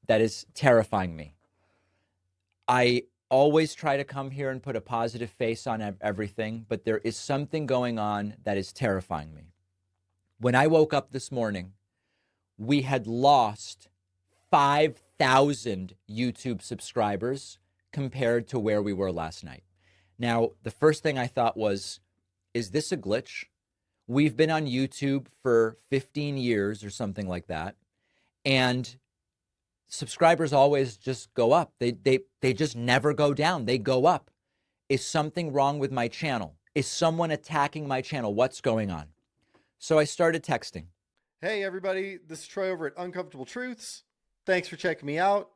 that is terrifying me. I always try to come here and put a positive face on everything, but there is something going on that is terrifying me. When I woke up this morning, we had lost 5,000 YouTube subscribers compared to where we were last night. Now, the first thing I thought was, is this a glitch? We've been on YouTube for 15 years or something like that, and subscribers always just go up. They just never go down. They go up. Is something wrong with my channel? Is someone attacking my channel? What's going on? So I started texting. Hey everybody, this is Troy over at Uncomfortable Truths. Thanks for checking me out.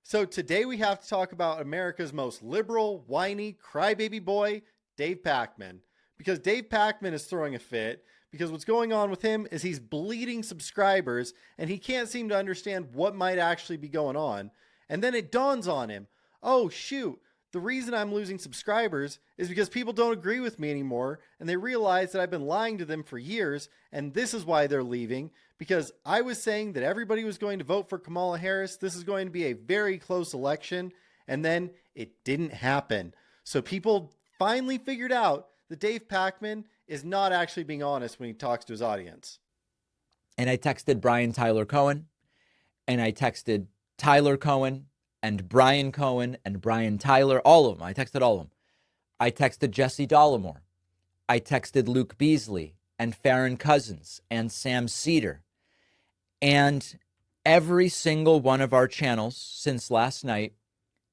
So today we have to talk about America's most liberal, whiny, crybaby boy, Dave Pakman. Because Dave Pakman is throwing a fit, because what's going on with him is he's bleeding subscribers and he can't seem to understand what might actually be going on. And then it dawns on him, oh shoot, the reason I'm losing subscribers is because people don't agree with me anymore, and they realize that I've been lying to them for years, and this is why they're leaving, because I was saying that everybody was going to vote for Kamala Harris. This is going to be a very close election, and then it didn't happen. So people finally figured out that Dave Pakman is not actually being honest when he talks to his audience. And I texted Brian Tyler Cohen, and I texted Tyler Cohen, and Brian Cohen and Brian Tyler, all of them. I texted all of them. I texted Jesse Dollemore. I texted Luke Beasley and Farron Cousins and Sam Cedar. And every single one of our channels since last night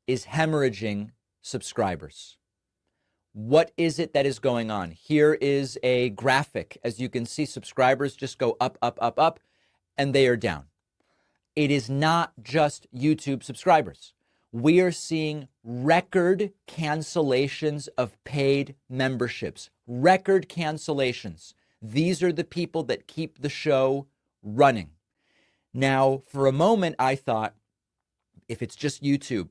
is hemorrhaging subscribers. What is it that is going on? Here is a graphic. As you can see, subscribers just go up, up, up, up, and they are down. It is not just YouTube subscribers. We are seeing record cancellations of paid memberships. Record cancellations. These are the people that keep the show running. Now, for a moment, I thought, if it's just YouTube,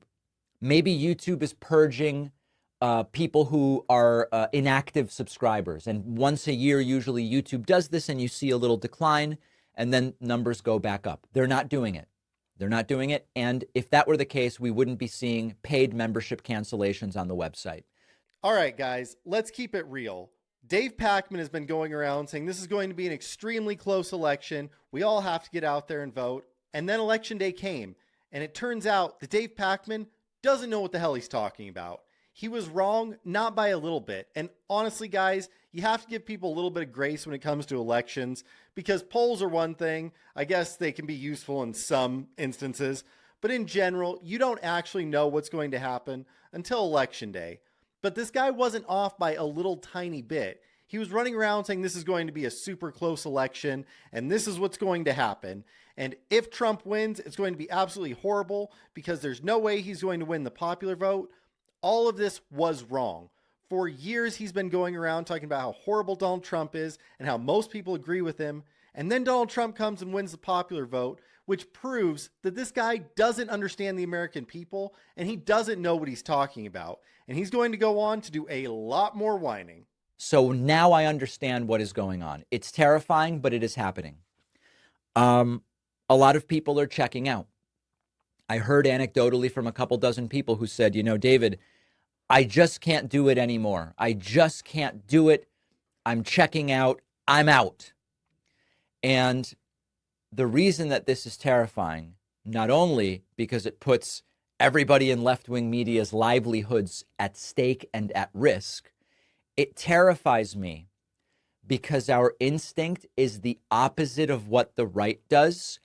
maybe YouTube is purging people who are inactive subscribers. And once a year, usually YouTube does this, and you see a little decline, and then numbers go back up. They're not doing it. They're not doing it. And if that were the case, we wouldn't be seeing paid membership cancellations on the website. All right, guys, let's keep it real. Dave Pakman has been going around saying this is going to be an extremely close election. We all have to get out there and vote. And then election day came, and it turns out that Dave Pakman doesn't know what the hell he's talking about. He was wrong, not by a little bit. And honestly, guys, you have to give people a little bit of grace when it comes to elections, because polls are one thing. I guess they can be useful in some instances, but in general, you don't actually know what's going to happen until election day. But this guy wasn't off by a little tiny bit. He was running around saying this is going to be a super close election, and this is what's going to happen. And if Trump wins, it's going to be absolutely horrible, because there's no way he's going to win the popular vote. All of this was wrong. For years, he's been going around talking about how horrible Donald Trump is and how most people agree with him. And then Donald Trump comes and wins the popular vote, which proves that this guy doesn't understand the American people and he doesn't know what he's talking about. And he's going to go on to do a lot more whining. So now I understand what is going on. It's terrifying, but it is happening. A lot of people are checking out. I heard anecdotally from a couple dozen people who said, you know, David, I just can't do it anymore. I just can't do it. I'm checking out. I'm out. And the reason that this is terrifying, not only because it puts everybody in left-wing media's livelihoods at stake and at risk, it terrifies me because our instinct is the opposite of what the right does.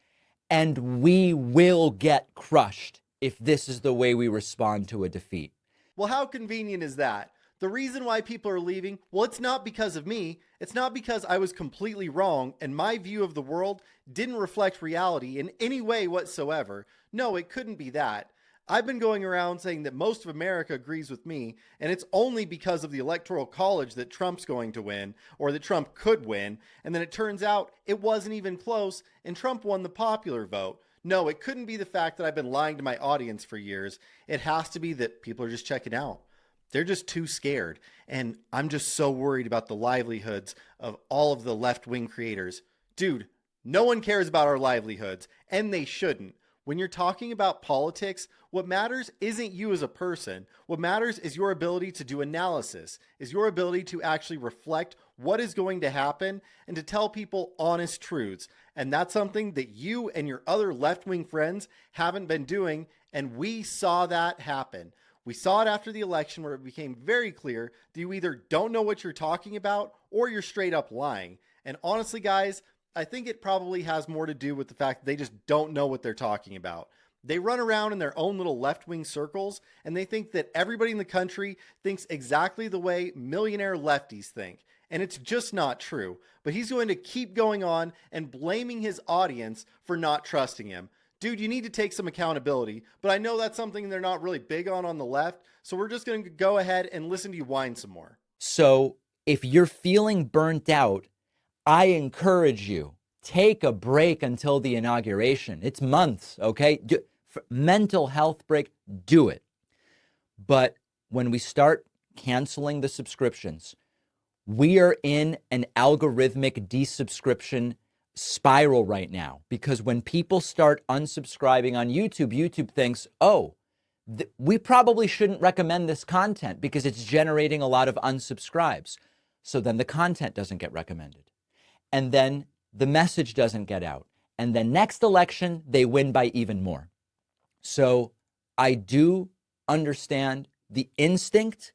And we will get crushed if this is the way we respond to a defeat. Well, how convenient is that? The reason why people are leaving, well, it's not because of me. It's not because I was completely wrong and my view of the world didn't reflect reality in any way whatsoever. No, it couldn't be that. I've been going around saying that most of America agrees with me, and it's only because of the Electoral College that Trump's going to win, or that Trump could win, and then it turns out it wasn't even close, and Trump won the popular vote. No, it couldn't be the fact that I've been lying to my audience for years. It has to be that people are just checking out. They're just too scared, and I'm just so worried about the livelihoods of all of the left-wing creators. Dude, no one cares about our livelihoods, and they shouldn't. When you're talking about politics, what matters isn't you as a person. What matters is your ability to do analysis, is your ability to actually reflect what is going to happen and to tell people honest truths. And that's something that you and your other left-wing friends haven't been doing, and we saw that happen. We saw it after the election where it became very clear that you either don't know what you're talking about or you're straight up lying. And honestly, guys, I think it probably has more to do with the fact that they just don't know what they're talking about. They run around in their own little left-wing circles, and they think that everybody in the country thinks exactly the way millionaire lefties think. And it's just not true. But he's going to keep going on and blaming his audience for not trusting him. Dude, you need to take some accountability, but I know that's something they're not really big on the left, so we're just going to go ahead and listen to you whine some more. So if you're feeling burnt out, I encourage you, take a break until the inauguration. It's months, okay? Mental health break, do it. But when we start canceling the subscriptions, we are in an algorithmic desubscription spiral right now, because when people start unsubscribing on YouTube, YouTube thinks, oh, we probably shouldn't recommend this content because it's generating a lot of unsubscribes. So then the content doesn't get recommended. And then the message doesn't get out. And then next election, they win by even more. So I do understand the instinct,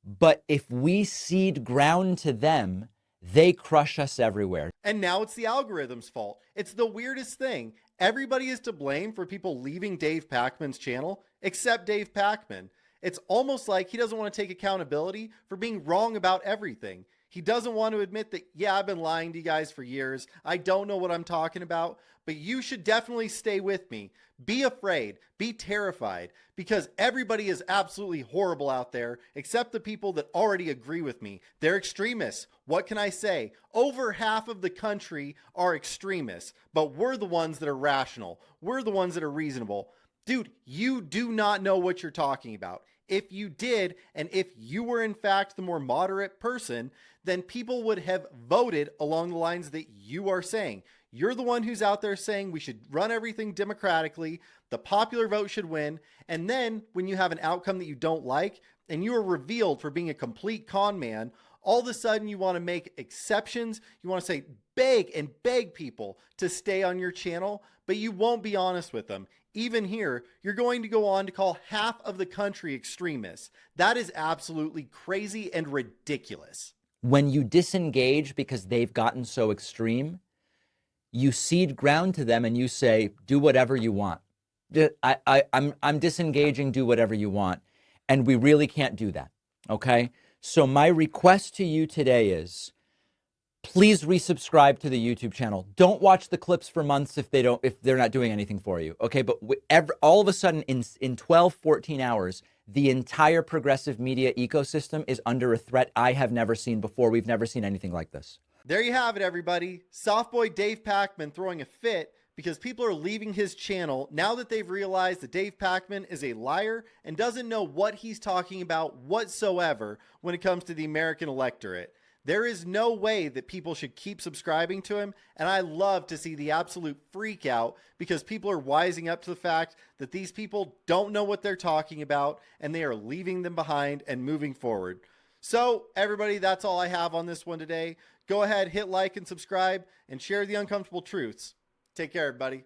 but if we cede ground to them, they crush us everywhere. And now it's the algorithm's fault. It's the weirdest thing. Everybody is to blame for people leaving Dave Pakman's channel, except Dave Pakman. It's almost like he doesn't want to take accountability for being wrong about everything. He doesn't want to admit that, yeah, I've been lying to you guys for years. I don't know what I'm talking about, but you should definitely stay with me. Be afraid, be terrified, because everybody is absolutely horrible out there, except the people that already agree with me. They're extremists. What can I say? Over half of the country are extremists, but we're the ones that are rational. We're the ones that are reasonable. Dude, you do not know what you're talking about. If you did, and if you were in fact the more moderate person, then people would have voted along the lines that you are saying. You're the one who's out there saying we should run everything democratically, the popular vote should win, and then when you have an outcome that you don't like, and you are revealed for being a complete con man, all of a sudden you want to make exceptions. You want to say, beg people to stay on your channel, but you won't be honest with them. Even here, you're going to go on to call half of the country extremists. That is absolutely crazy and ridiculous. When you disengage because they've gotten so extreme, you cede ground to them and you say, do whatever you want. I'm disengaging, do whatever you want. And we really can't do that, okay? So my request to you today is, please resubscribe to the YouTube channel. Don't watch the clips for months if they're not doing anything for you, okay? But all of a sudden in 12, 14 hours, the entire progressive media ecosystem is under a threat I have never seen before. We've never seen anything like this. There you have it, everybody. Softboy Dave Pakman throwing a fit because people are leaving his channel now that they've realized that Dave Pakman is a liar and doesn't know what he's talking about whatsoever when it comes to the American electorate. There is no way that people should keep subscribing to him, and I love to see the absolute freak out because people are wising up to the fact that these people don't know what they're talking about and they are leaving them behind and moving forward. So, everybody, that's all I have on this one today. Go ahead, hit like and subscribe, and share the uncomfortable truths. Take care, everybody.